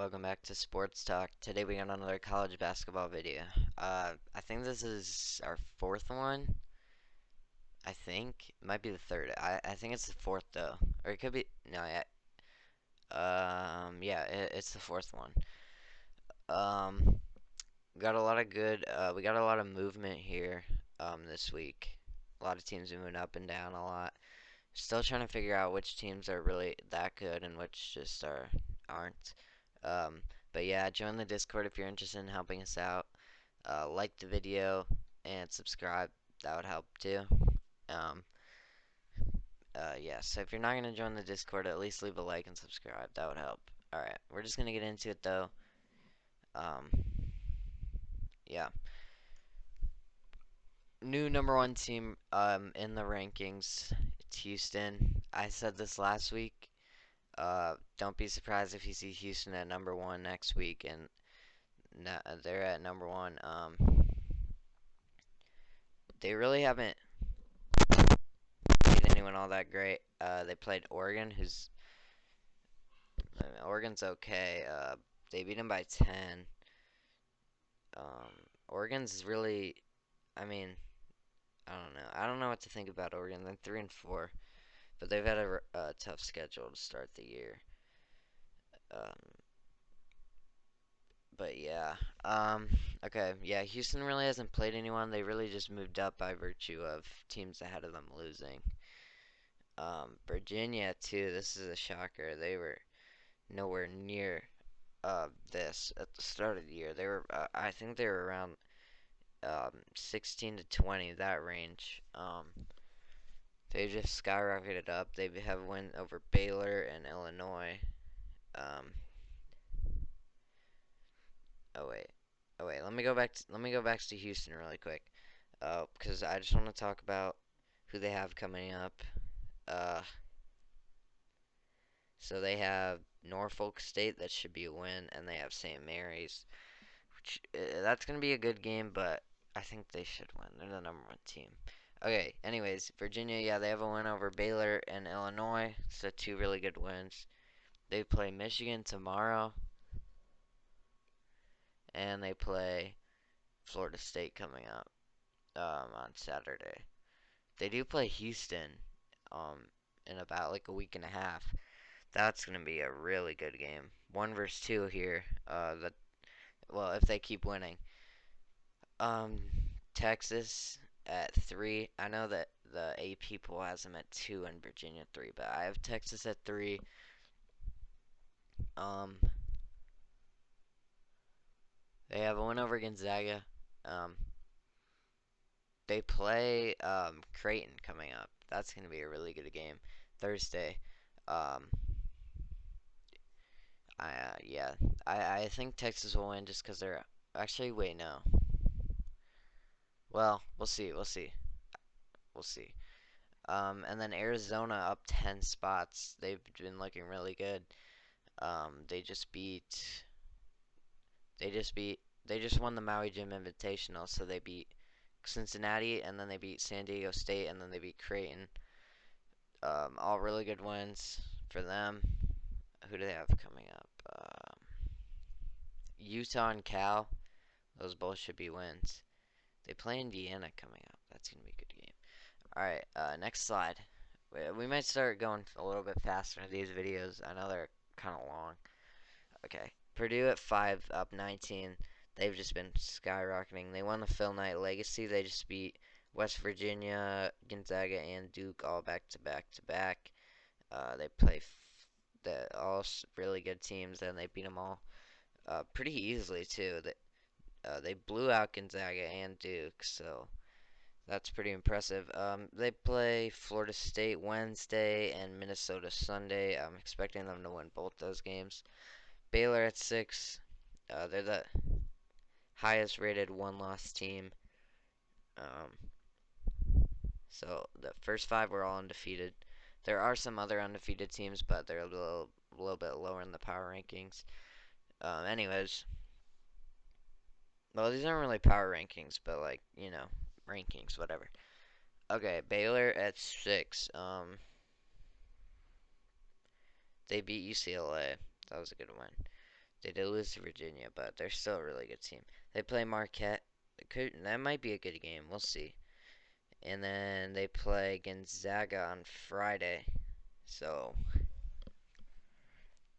Welcome back to Sports Talk. Today we got another college basketball video. I think this is our fourth one. I think it might be the third. I think it's the fourth though, or it could be no. Yeah, yeah, it's the fourth one. Um, got a lot of good. We got a lot of movement here. This week, a lot of teams moving up and down a lot. Still trying to figure out which teams are really that good and which just aren't. Um, but yeah, join the Discord if you're interested in helping us out. Like the video and subscribe. That would help too. Um, yeah, so if you're not going to join the Discord, at least leave a like and subscribe. That would help. Alright, we're just going to get into it though. Um, yeah. New number one team in the rankings. It's Houston. I said this last week. Don't be surprised if you see Houston at number one next week, and they're at number one. They really haven't beat anyone all that great. They played Oregon, Oregon's okay. They beat them by 10. Oregon's really, I mean, I don't know. I don't know what to think about Oregon. They're 3-4, but they've had a tough schedule to start the year. Um, But yeah, okay, yeah, Houston really hasn't played anyone. They really just moved up by virtue of teams ahead of them losing. Virginia too. This is a shocker. They were nowhere near this at the start of the year. They were, I think they were around 16 to 20, that range. They just skyrocketed up. They have a win over Baylor and Illinois. Um, oh wait. Oh wait, let me go back to Houston really quick. Because I just want to talk about who they have coming up. Uh, so they have Norfolk State, that should be a win, and they have St. Mary's, which that's gonna be a good game, but I think they should win. They're the number one team. Okay, anyways, Virginia, yeah, they have a win over Baylor and Illinois, so two really good wins. They play Michigan tomorrow, and they play Florida State coming up on Saturday. They do play Houston um, in about like a week and a half. That's gonna be a really good game. 1 versus 2 here. Well, if they keep winning. Um, Texas at 3. I know that the AP poll has them at 2 and Virginia 3, but I have Texas at 3. Um, they have a win over Gonzaga. Um, they play Creighton coming up. That's gonna be a really good game Thursday. Um, yeah, I think Texas will win just because they're actually wait no. Well, we'll see. We'll see. We'll see. And then Arizona up 10 spots. They've been looking really good. They just beat. They just beat. They just won the Maui Jim Invitational, so they beat Cincinnati, and then they beat San Diego State, and then they beat Creighton. All really good wins for them. Who do they have coming up? Utah and Cal. Those both should be wins. They play Indiana coming up. That's gonna be a good game. Alright, next slide. We might start going a little bit faster in these videos. I know they're kind of long. Okay. Purdue at 5, up 19. They've just been skyrocketing. They won the Phil Knight Legacy. They just beat West Virginia, Gonzaga, and Duke all back to back to back. They play all really good teams, and they beat them all pretty easily, too. They blew out Gonzaga and Duke, so that's pretty impressive. They play Florida State Wednesday and Minnesota Sunday. I'm expecting them to win both those games. Baylor at 6. They're the highest rated one-loss team. Um, so the first 5 were all undefeated. There are some other undefeated teams, but they're a little bit lower in the power rankings. Anyways, well, these aren't really power rankings, but like, rankings, whatever. Okay, Baylor at 6. They beat UCLA. That was a good win. They did lose to Virginia, but they're still a really good team. They play Marquette. That might be a good game. We'll see. And then they play Gonzaga on Friday. So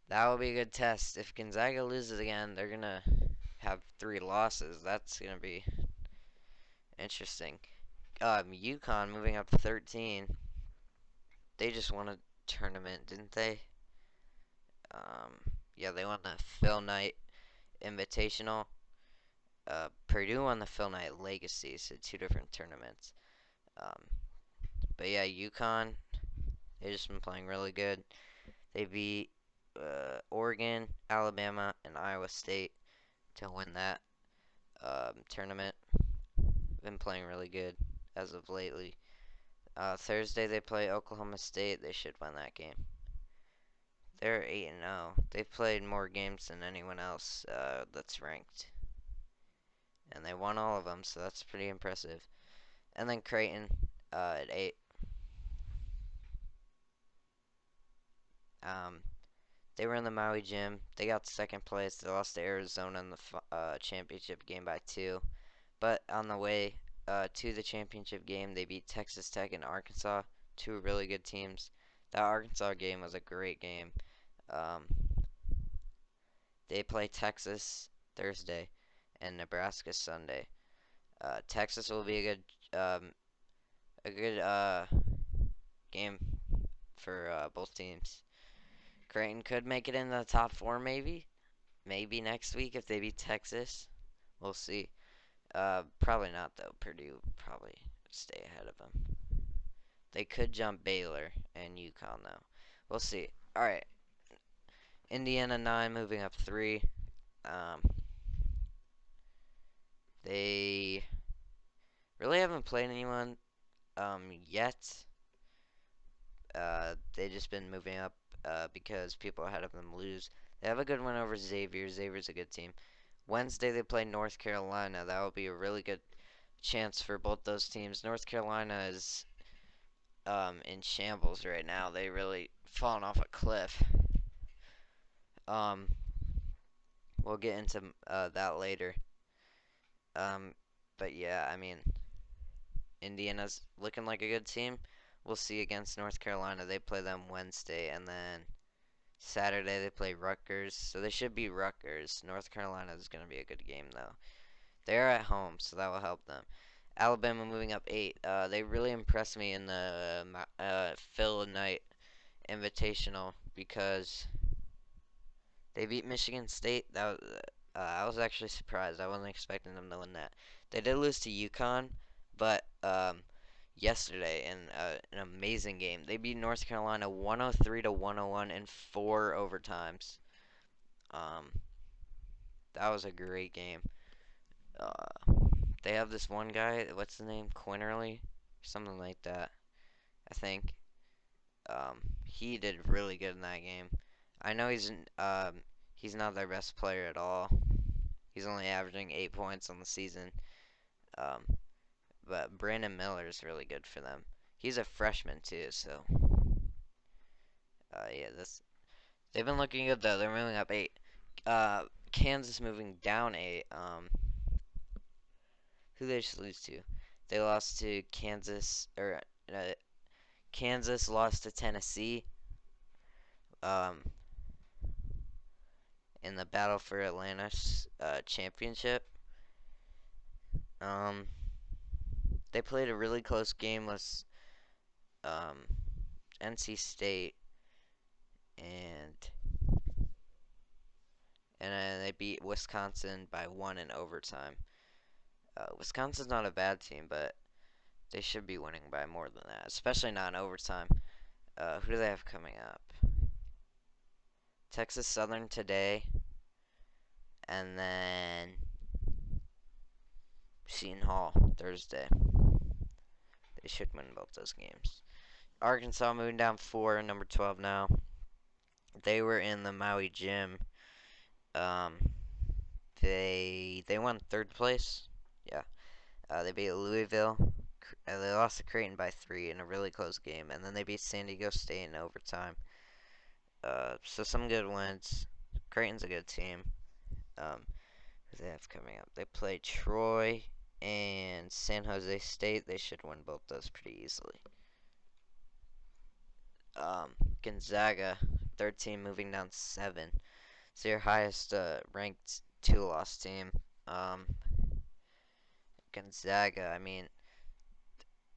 that will be a good test. If Gonzaga loses again, they're going to have 3 losses. That's going to be interesting. UConn moving up to 13. They just won a tournament, didn't they? Yeah, they won the Phil Knight Invitational. Purdue won the Phil Knight Legacy, so 2 different tournaments. Um, but yeah, UConn, they just been playing really good. They beat Oregon, Alabama, and Iowa State to win that tournament. Been playing really good as of lately. Thursday they play Oklahoma State. They should win that game. They're 8-0. They've played more games than anyone else that's ranked, and they won all of them, so that's pretty impressive. And then Creighton at 8. Um, they were in the Maui Gym. They got second place. They lost to Arizona in the championship game by 2. But on the way to the championship game, they beat Texas Tech and Arkansas, 2 really good teams. That Arkansas game was a great game. Um, they play Texas Thursday and Nebraska Sunday. Texas will be a good game for both teams. Creighton could make it in the top 4, maybe next week if they beat Texas. We'll see. Probably not though. Purdue probably stay ahead of them. They could jump Baylor and UConn though. We'll see. All right, Indiana 9 moving up 3. Um, they really haven't played anyone yet. They just been moving up because people ahead of them lose. They have a good win over Xavier. Xavier's a good team. Wednesday they play North Carolina. That will be a really good chance for both those teams. North Carolina is in shambles right now. They really fallen off a cliff. Um, we'll get into that later. Um, but yeah, I mean, Indiana's looking like a good team. We'll see against North Carolina. They play them Wednesday, and then Saturday they play Rutgers. So they should be Rutgers. North Carolina is going to be a good game though. They're at home, so that will help them. Alabama moving up 8. They really impressed me in the Phil Knight Invitational because they beat Michigan State. I was actually surprised. I wasn't expecting them to win that. They did lose to UConn, but yesterday in an amazing game, they beat North Carolina 103 to 101 in 4 overtimes. Um, that was a great game. Uh, they have this one guy. What's the name? Quinterly, something like that. I think. He did really good in that game. I know he's not their best player at all. He's only averaging 8 points on the season. Um, but Brandon Miller is really good for them. He's a freshman too, so yeah, this they've been looking good though. They're moving up 8. Kansas moving down 8. Who they just lose to? They lost to Kansas, or Kansas lost to Tennessee. Um, in the Battle for Atlantis championship. Um, they played a really close game with um, NC State, and they beat Wisconsin by 1 in overtime. Wisconsin's not a bad team, but they should be winning by more than that, especially not in overtime. Who do they have coming up? Texas Southern today, and then Seton Hall Thursday. They should win both those games. Arkansas moving down 4, number 12 now. They were in the Maui Gym. Um, they won 3rd place. Yeah. They beat Louisville. They lost to Creighton by 3 in a really close game, and then they beat San Diego State in overtime. So some good wins. Creighton's a good team. Who they have coming up? They play Troy and San Jose State. They should win both those pretty easily. Um, Gonzaga, third team, moving down 7. It's their highest ranked 2-loss team. Um, Gonzaga, I mean,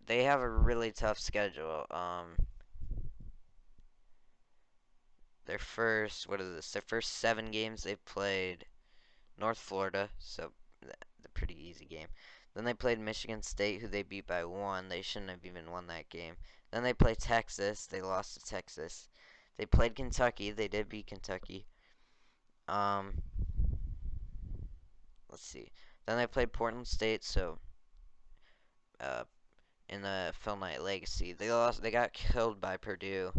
they have a really tough schedule. Their first, what is this? Their first 7 games they've played North Florida, so the pretty easy game. Then they played Michigan State, who they beat by 1. They shouldn't have even won that game. Then they played Texas. They lost to Texas. They played Kentucky. They did beat Kentucky. Um, let's see. Then they played Portland State, so uh, in the Phil Knight Legacy, they lost. They got killed by Purdue,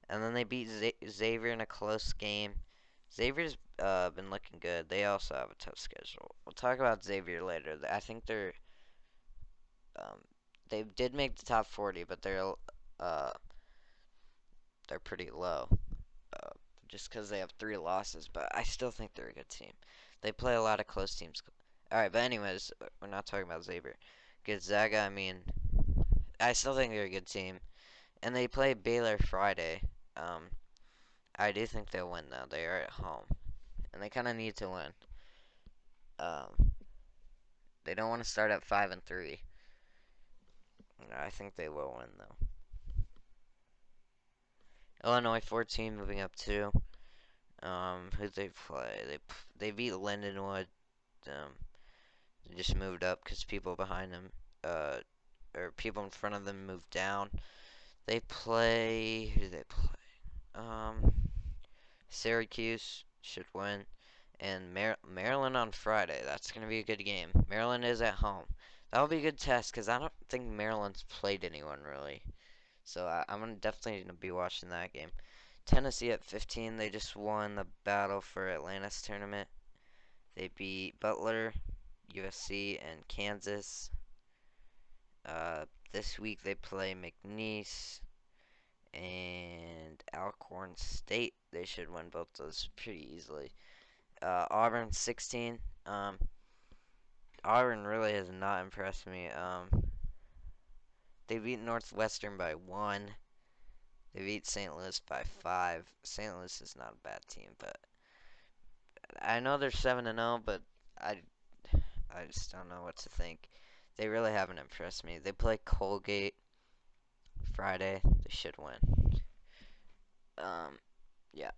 and then they beat Xavier in a close game. Xavier's been looking good. They also have a tough schedule. We'll talk about Xavier later. I think um, they did make the top 40, but uh, they're pretty low, uh, just because they have 3 losses. But I still think they're a good team. They play a lot of close teams. All right, but anyways, we're not talking about Xavier. Gonzaga, I mean, I still think they're a good team, and they play Baylor Friday. Um, I do think they'll win though. They are at home, and they kind of need to win. Um, they don't want to start at 5-3. I think they will win though. Illinois 14 moving up 2. Who they play? They beat Lindenwood. Um, they just moved up because people behind them, or people in front of them moved down. They play. Who do they play? Syracuse should win, and Maryland on Friday. That's gonna be a good game. Maryland is at home. That'll be a good test because I don't think Maryland's played anyone really. So I'm gonna definitely be watching that game. Tennessee at 15. They just won the Battle for Atlantis tournament. They beat Butler, USC, and Kansas. This week they play McNeese and Alcorn State. They should win both those pretty easily. Auburn 16. Auburn really has not impressed me. They beat Northwestern by 1. They beat St. Louis by 5. St. Louis is not a bad team, but I know they're 7-0, but I I just don't know what to think. They really haven't impressed me. They play Colgate Friday. They should win. Um, yeah.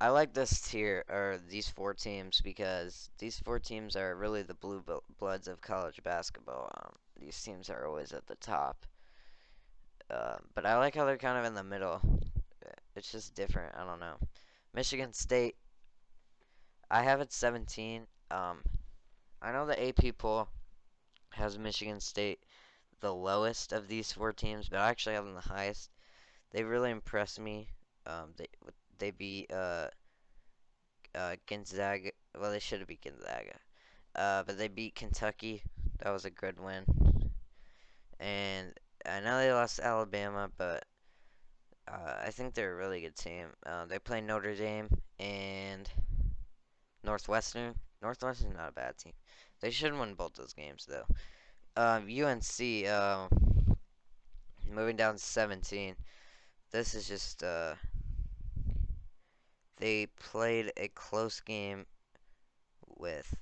I like this tier, or these 4 teams, because these 4 teams are really the blue bloods of college basketball. These teams are always at the top. But I like how they're kind of in the middle. It's just different. I don't know. Michigan State, I have it 17. I know the AP poll has Michigan State the lowest of these 4 teams, but I actually have them the highest. They really impressed me. They beat Gonzaga. Well, they should have beat Gonzaga. But they beat Kentucky. That was a good win. And I know they lost to Alabama, but I think they're a really good team. They play Notre Dame and Northwestern. Northwestern's not a bad team. They should win both those games, though. UNC, moving down to 17. This is just, they played a close game with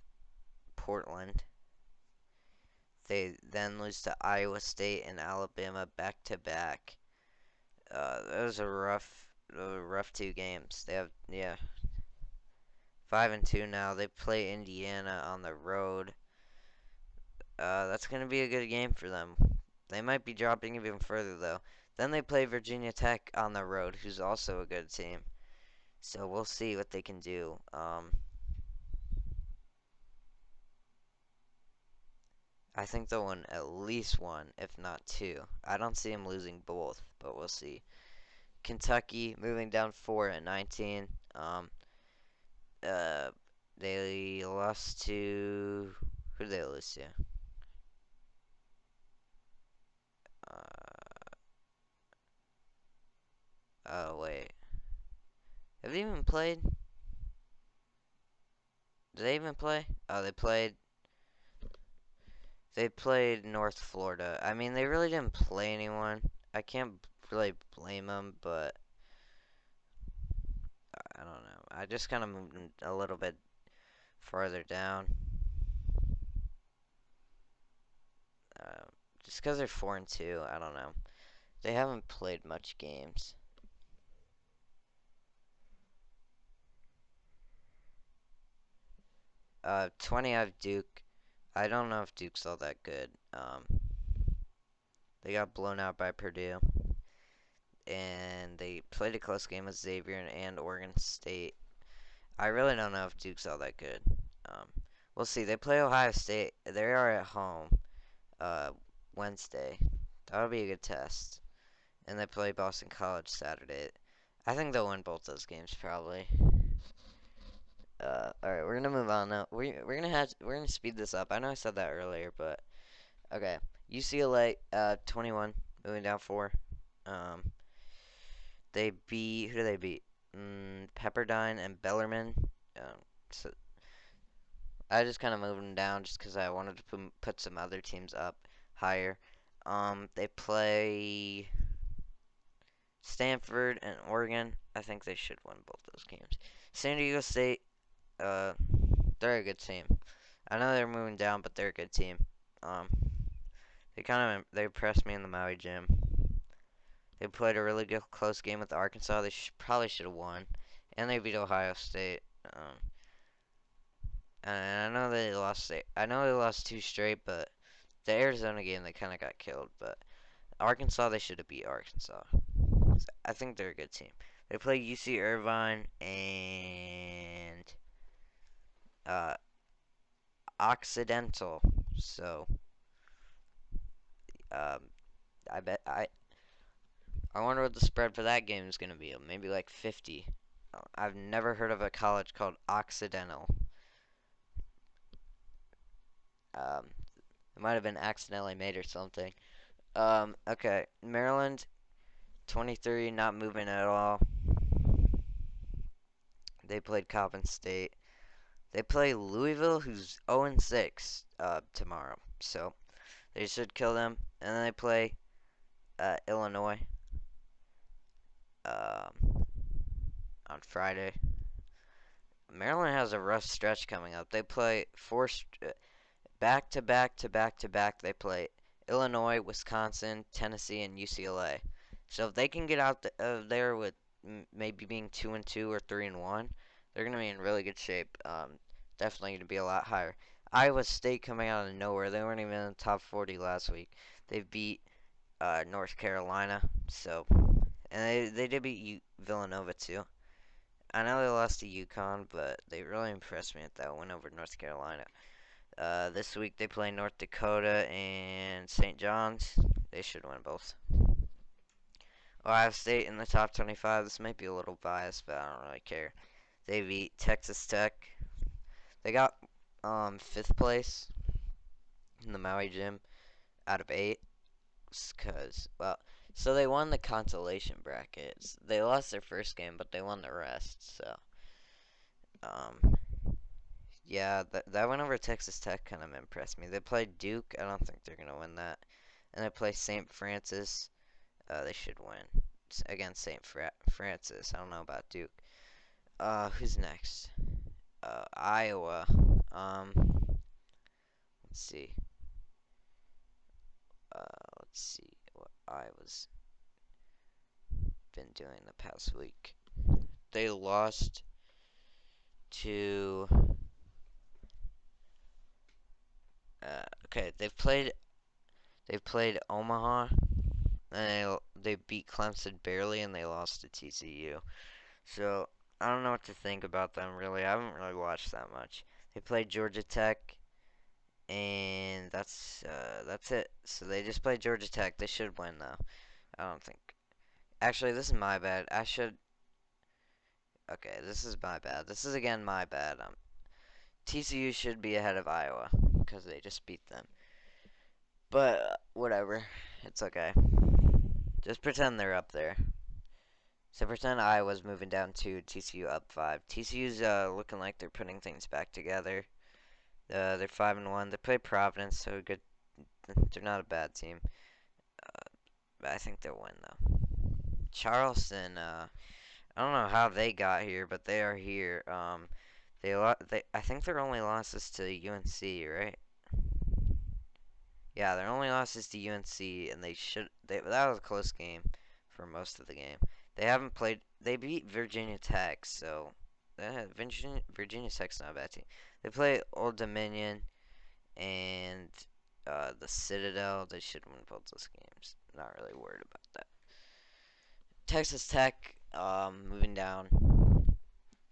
Portland. They then lose to Iowa State and Alabama back to back. That was a rough 2 games. They have, yeah, 5-2 now. They play Indiana on the road. That's gonna be a good game for them. They might be dropping even further though. Then they play Virginia Tech on the road, who's also a good team. So we'll see what they can do. I think they'll win at least 1, if not 2. I don't see them losing both, but we'll see. Kentucky moving down 4 at 19. Uh, they lost to, who did they lose to? Uh, oh wait, Have they even played? Did they even play? Oh, they played. They played North Florida. I mean, they really didn't play anyone. I can't really blame them, but I don't know. I just kind of moved a little bit farther down. Uh, just because they're 4-2, I don't know. They haven't played much games. 20 out of Duke. I don't know if Duke's all that good. They got blown out by Purdue, and they played a close game with Xavier and Oregon State. I really don't know if Duke's all that good. Um, we'll see. They play Ohio State. They are at home uh, Wednesday. That'll be a good test. And they play Boston College Saturday. I think they'll win both those games probably. All right, we're gonna move on now. We're gonna speed this up. I know I said that earlier, but okay. UCLA 21 moving down 4. Um, they beat who do they beat? Pepperdine and Bellarmine. So I just kind of moved them down just because I wanted to put some other teams up higher. They play Stanford and Oregon. I think they should win both those games. San Diego State, uh, they're a good team. I know they're moving down, but they're a good team. Um, they impressed me in the Maui gym. They played a really good close game with Arkansas. They probably should have won, and they beat Ohio State. And I know they lost. I know they lost 2 straight, but the Arizona game they kind of got killed. But Arkansas, they should have beat Arkansas. I think they're a good team. They play UC Irvine and uh, Occidental. So um, I wonder what the spread for that game is going to be. Maybe like 50. I've never heard of a college called Occidental. Um, it might have been accidentally made or something. Okay, Maryland 23, not moving at all. They played Coppin State. They play Louisville, who's 0-6 tomorrow, so they should kill them. And then they play Illinois um, on Friday. Maryland has a rough stretch coming up. They play back to back to back to back. They play Illinois, Wisconsin, Tennessee, and UCLA. So if they can get out there with maybe being 2-2 or 3-1, they're gonna be in really good shape. Definitely gonna be a lot higher. Iowa State coming out of nowhere. They weren't even in the top 40 last week. They beat North Carolina. So and they did beat Villanova too. I know they lost to UConn, but they really impressed me at that win over North Carolina. This week they play North Dakota and St. John's. They should win both. Ohio State in the top 25. This might be a little biased, but I don't really care. They beat Texas Tech. They got 5th place in the Maui Gym out of 8. Cause so they won the consolation brackets. They lost their first game, but they won the rest. So um, yeah, that win over Texas Tech kind of impressed me. They played Duke. I don't think they're gonna win that. And they play St. Francis. They should win against St. Francis. I don't know about Duke. Who's next? Iowa. Um, let's see. Let's see what Iowa's been doing the past week. They lost to. Okay, They've played Omaha, and they beat Clemson barely, and they lost to TCU. So I don't know what to think about them really. I haven't really watched that much. They played Georgia Tech, and that's it. So they just played Georgia Tech. They should win though. I don't think. Actually, this is my bad. I should. Okay, this is my bad. This is again my bad. TCU should be ahead of Iowa because they just beat them. But whatever, it's okay. Just pretend they're up there. So pretend Iowa's moving down 2, TCU up 5. TCU's looking like they're putting things back together. They're 5-1. They play Providence, so good. They're not a bad team. But I think they'll win though. Charleston, I don't know how they got here, but they are here. I think their only loss is to UNC, right? Yeah, their only loss is to UNC, and that was a close game for most of the game. They haven't played. They beat Virginia Tech, so Virginia Tech's not a bad team. They play Old Dominion and the Citadel. They should win both those games. Not really worried about that. Texas Tech, moving down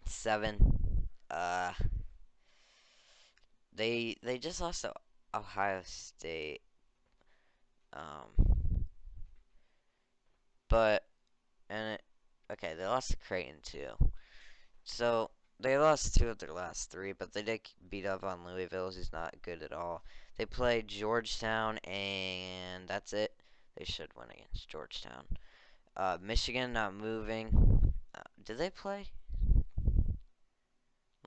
7. Uh, they just lost to Ohio State. Um, but and it, okay, they lost to Creighton too. So they lost 2 of their last 3, but they did beat up on Louisville, who's not good at all. They played Georgetown, and that's it. They should win against Georgetown. Michigan not moving. Did they play?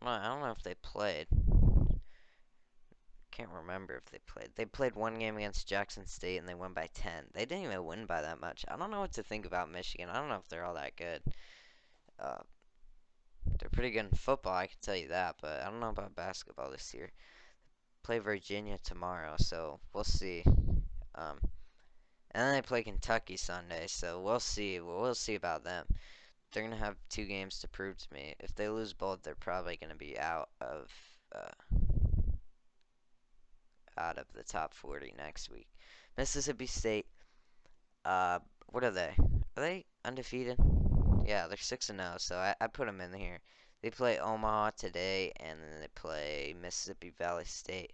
Well, I don't know if they played. Can't remember if they played. They played one game against Jackson State and they won by 10. They didn't even win by that much. I don't know what to think about Michigan. I don't know if they're all that good. Uh, they're pretty good in football, I can tell you that, but I don't know about basketball this year. Play Virginia tomorrow, so we'll see. Um, and then they play Kentucky Sunday, so we'll see. We'll see about them. They're gonna have 2 games to prove to me. If they lose both, they're probably gonna be out of the top 40 next week. Mississippi State. Uh, what are they? Are they undefeated? Yeah, they're 6-0. So I put them in here. They play Omaha today, and then they play Mississippi Valley State.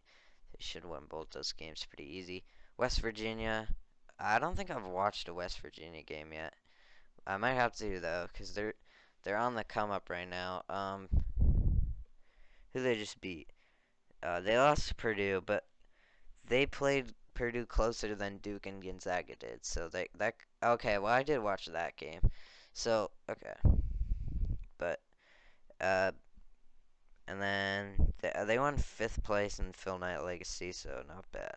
They should win both those games pretty easy. West Virginia. I don't think I've watched a West Virginia game yet. I might have to though, cause they're on the come up right now. Who they just beat? They lost to Purdue, but they played Purdue closer than Duke and Gonzaga did. So that okay. Well, I did watch that game. So okay, but uh, and then they won 5th place in Phil Knight Legacy, so not bad.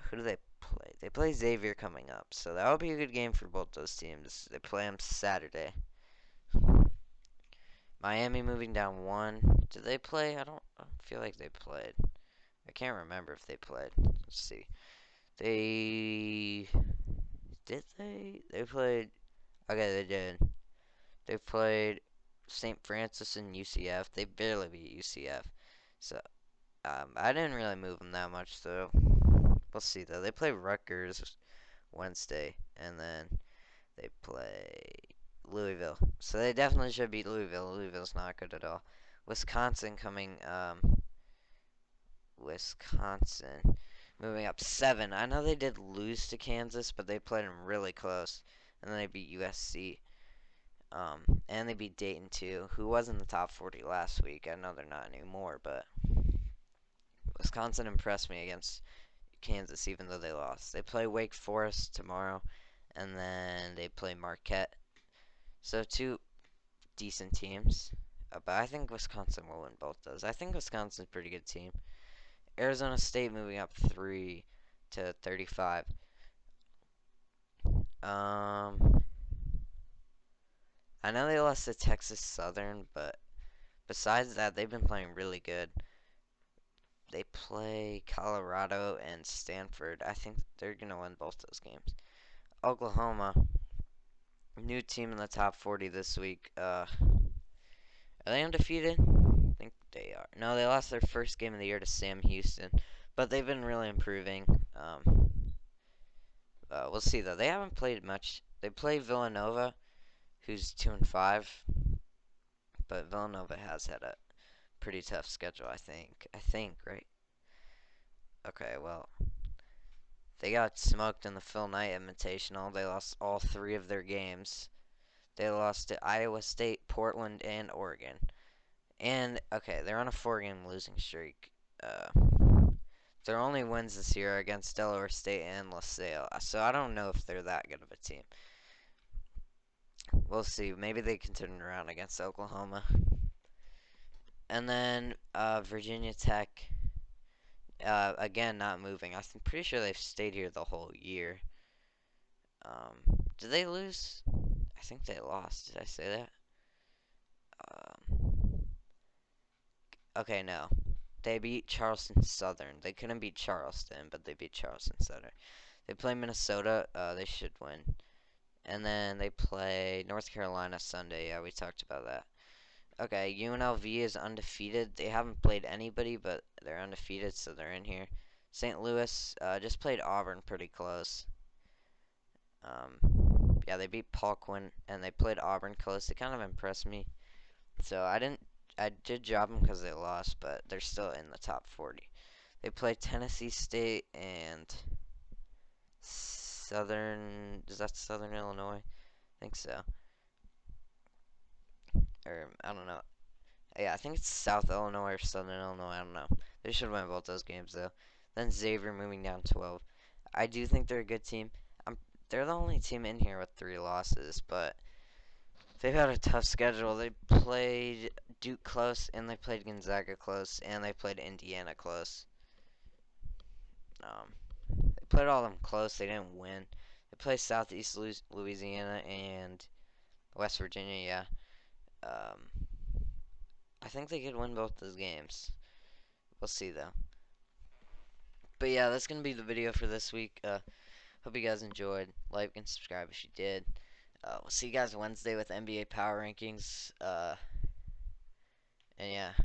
Who do they play? They play Xavier coming up, so that will be a good game for both those teams. They play them Saturday. Miami moving down 1. Did they play? I don't feel like they played. I can't remember if they played. Let's see. They did they played. Okay, they did. They played St. Francis and UCF. They barely beat UCF. So I didn't really move them that much, so we'll see though. They play Rutgers Wednesday, and then they play Louisville. So they definitely should beat Louisville. Louisville's not good at all. Wisconsin coming. Wisconsin moving up 7. I know they did lose to Kansas, but they played them really close, and then they beat USC. And they beat Dayton too, who was in the top 40 last week. I know they're not anymore, but Wisconsin impressed me against Kansas, even though they lost. They play Wake Forest tomorrow, and then they play Marquette. So 2 decent teams. But I think Wisconsin will win both those. I think Wisconsin's a pretty good team. Arizona State moving up 3 to 35. I know they lost to Texas Southern, but besides that, they've been playing really good. They play Colorado and Stanford. I think they're going to win both those games. Oklahoma, new team in the top 40 this week. Are they undefeated? I think they are. No, they lost their first game of the year to Sam Houston, but they've been really improving. We'll see though. They haven't played much. They play Villanova, who's 2-5, but Villanova has had a pretty tough schedule. I think, right? Okay, well, they got smoked in the Phil Knight Invitational. They lost all 3 of their games. They lost to Iowa State, Portland, and Oregon. And okay, they're on a 4-game losing streak. Their only wins this year are against Delaware State and LaSalle. So I don't know if they're that good of a team. We'll see. Maybe they can turn it around against Oklahoma. And then Virginia Tech, again, not moving. I'm pretty sure they've stayed here the whole year. Did they lose? I think they lost. Did I say that? Okay, no. They beat Charleston Southern. They couldn't beat Charleston, but they beat Charleston Southern. They play Minnesota. They should win. And then they play North Carolina Sunday. Yeah, we talked about that. Okay, UNLV is undefeated. They haven't played anybody, but they're undefeated, so they're in here. St. Louis just played Auburn pretty close. Yeah, they beat Paul Quinn, and they played Auburn close. They kind of impressed me. So I did drop them because they lost, but they're still in the top 40. They play Tennessee State and is that Southern Illinois? I think so. Or, I don't know. Yeah, I think it's South Illinois or Southern Illinois. I don't know. They should win both those games, though. Then Xavier moving down 12. I do think they're a good team. They're the only team in here with 3 losses, but they've had a tough schedule. They played Duke close, and they played Gonzaga close, and they played Indiana close. They played all of them close. They didn't win. They played Southeast Louisiana and West Virginia. Yeah. Um, I think they could win both those games. We'll see though. But yeah, that's gonna be the video for this week. Hope you guys enjoyed. Like and subscribe if you did. We'll see you guys Wednesday with NBA Power Rankings. And yeah.